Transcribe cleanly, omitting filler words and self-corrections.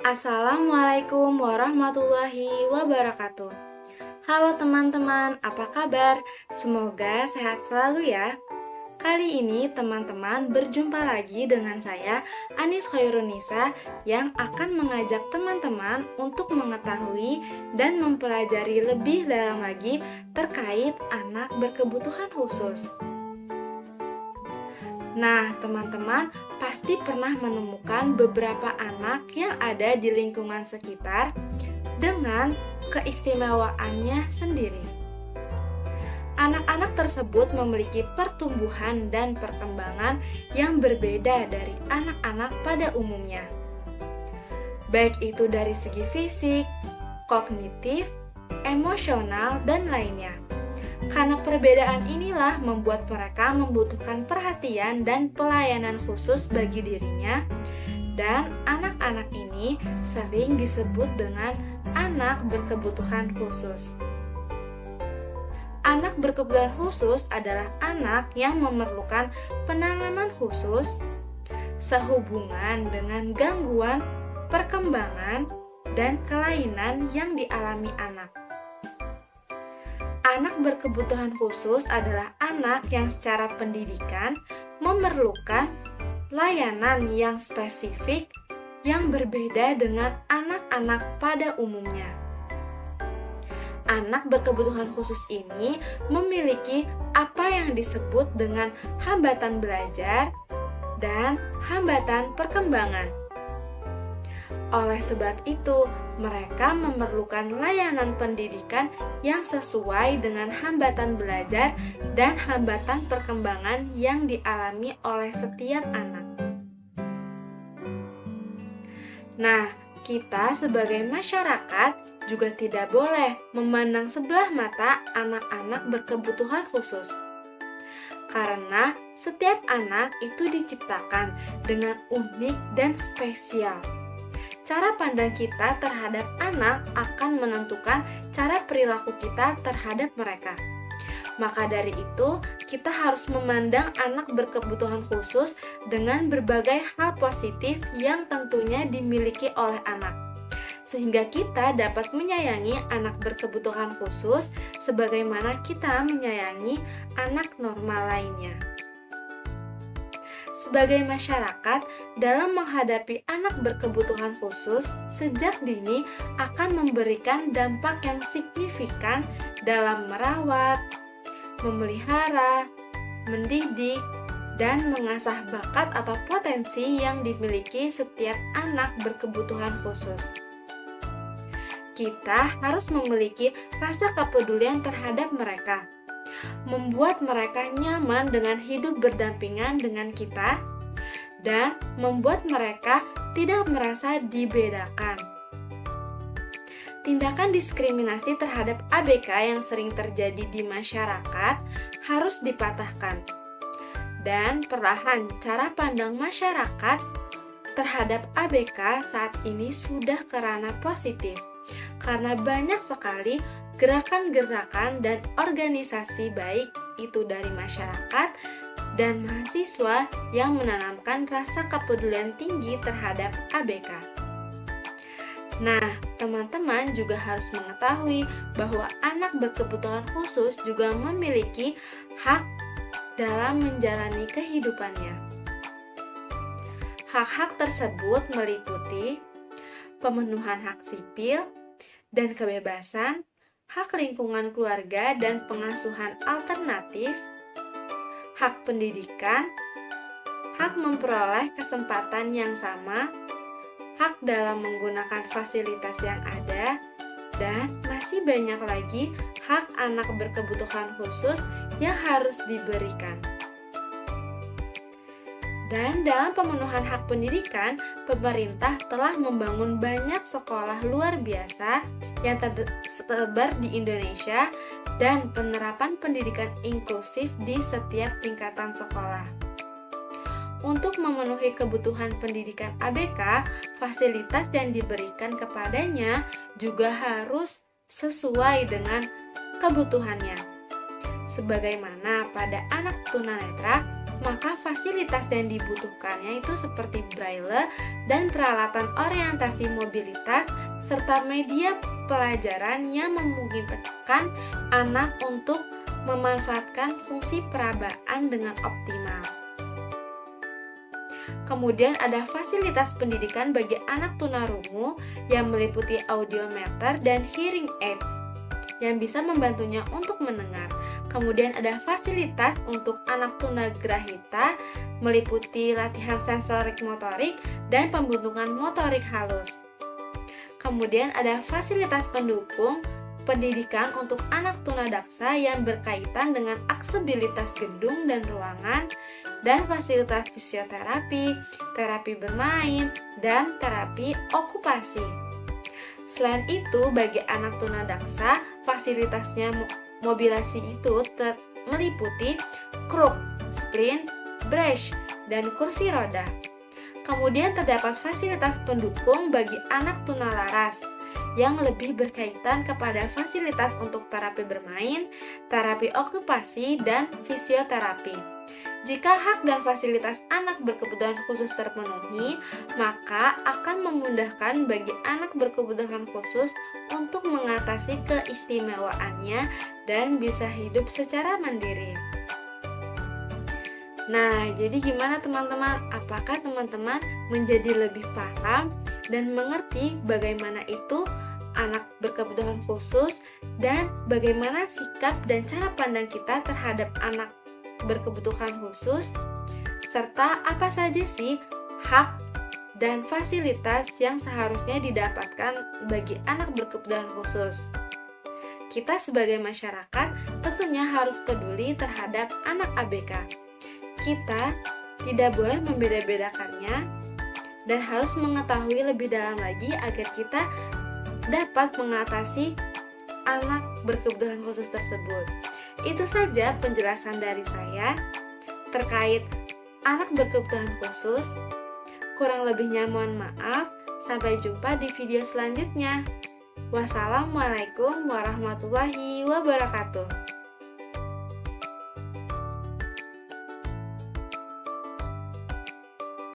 Assalamualaikum warahmatullahi wabarakatuh. Halo teman-teman, apa kabar? Semoga sehat selalu ya. Kali ini teman-teman berjumpa lagi dengan saya, Anis Khairunisa, yang akan mengajak teman-teman untuk mengetahui dan mempelajari lebih dalam lagi terkait anak berkebutuhan khusus. Nah, teman-teman pasti pernah menemukan beberapa anak yang ada di lingkungan sekitar dengan keistimewaannya sendiri. Anak-anak tersebut memiliki pertumbuhan dan perkembangan yang berbeda dari anak-anak pada umumnya. Baik itu dari segi fisik, kognitif, emosional, dan lainnya. Karena perbedaan inilah membuat mereka membutuhkan perhatian dan pelayanan khusus bagi dirinya, dan anak-anak ini sering disebut dengan anak berkebutuhan khusus. Anak berkebutuhan khusus adalah anak yang memerlukan penanganan khusus sehubungan dengan gangguan perkembangan dan kelainan yang dialami anak. Anak berkebutuhan khusus adalah anak yang secara pendidikan memerlukan layanan yang spesifik yang berbeda dengan anak-anak pada umumnya. Anak berkebutuhan khusus ini memiliki apa yang disebut dengan hambatan belajar dan hambatan perkembangan. Oleh sebab itu, mereka memerlukan layanan pendidikan yang sesuai dengan hambatan belajar dan hambatan perkembangan yang dialami oleh setiap anak. Nah, kita sebagai masyarakat juga tidak boleh memandang sebelah mata anak-anak berkebutuhan khusus. Karena setiap anak itu diciptakan dengan unik dan spesial. Cara pandang kita terhadap anak akan menentukan cara perilaku kita terhadap mereka. Maka dari itu, kita harus memandang anak berkebutuhan khusus dengan berbagai hal positif yang tentunya dimiliki oleh anak. Sehingga kita dapat menyayangi anak berkebutuhan khusus sebagaimana kita menyayangi anak normal lainnya. Sebagai masyarakat, dalam menghadapi anak berkebutuhan khusus sejak dini akan memberikan dampak yang signifikan dalam merawat, memelihara, mendidik, dan mengasah bakat atau potensi yang dimiliki setiap anak berkebutuhan khusus. Kita harus memiliki rasa kepedulian terhadap mereka, membuat mereka nyaman dengan hidup berdampingan dengan kita, dan membuat mereka tidak merasa dibedakan. Tindakan diskriminasi terhadap ABK yang sering terjadi di masyarakat harus dipatahkan. Dan perlahan cara pandang masyarakat terhadap ABK saat ini sudah ke ranah positif, karena banyak sekali gerakan-gerakan dan organisasi baik itu dari masyarakat dan mahasiswa yang menanamkan rasa kepedulian tinggi terhadap ABK. Nah, teman-teman juga harus mengetahui bahwa anak berkebutuhan khusus juga memiliki hak dalam menjalani kehidupannya. Hak-hak tersebut meliputi pemenuhan hak sipil dan kebebasan, hak lingkungan keluarga dan pengasuhan alternatif, hak pendidikan, hak memperoleh kesempatan yang sama, hak dalam menggunakan fasilitas yang ada, dan masih banyak lagi hak anak berkebutuhan khusus yang harus diberikan. Dan dalam pemenuhan hak pendidikan, pemerintah telah membangun banyak sekolah luar biasa yang tersebar di Indonesia dan penerapan pendidikan inklusif di setiap tingkatan sekolah. Untuk memenuhi kebutuhan pendidikan ABK, fasilitas yang diberikan kepadanya juga harus sesuai dengan kebutuhannya. Sebagaimana pada anak tunanetra, maka fasilitas yang dibutuhkannya itu seperti braille dan peralatan orientasi mobilitas serta media pelajaran yang memungkinkan anak untuk memanfaatkan fungsi perabaan dengan optimal. Kemudian ada fasilitas pendidikan bagi anak tunarungu yang meliputi audiometer dan hearing aids yang bisa membantunya untuk mendengar. Kemudian ada fasilitas untuk anak tunagrahita meliputi latihan sensorik motorik dan pembentukan motorik halus. Kemudian ada fasilitas pendukung pendidikan untuk anak tunadaksa yang berkaitan dengan aksesibilitas gedung dan ruangan, dan fasilitas fisioterapi, terapi bermain, dan terapi okupasi. Selain itu, bagi anak tunadaksa, fasilitasnya mobilisasi itu meliputi kruk, sprint, brace, dan kursi roda. Kemudian terdapat fasilitas pendukung bagi anak tunalaras yang lebih berkaitan kepada fasilitas untuk terapi bermain, terapi okupasi, dan fisioterapi. Jika hak dan fasilitas anak berkebutuhan khusus terpenuhi, maka akan memudahkan bagi anak berkebutuhan khusus untuk mengatasi keistimewaannya dan bisa hidup secara mandiri. Nah, jadi gimana teman-teman? Apakah teman-teman menjadi lebih paham dan mengerti bagaimana itu anak berkebutuhan khusus dan bagaimana sikap dan cara pandang kita terhadap anak berkebutuhan khusus, serta apa saja sih hak dan fasilitas yang seharusnya didapatkan bagi anak berkebutuhan khusus. Kita sebagai masyarakat tentunya harus peduli terhadap anak ABK. Kita tidak boleh membeda-bedakannya dan harus mengetahui lebih dalam lagi agar kita dapat mengatasi anak berkebutuhan khusus tersebut. Itu saja penjelasan dari saya terkait anak berkebutuhan khusus. Kurang lebihnya mohon maaf. Sampai jumpa di video selanjutnya. Wassalamualaikum warahmatullahi wabarakatuh.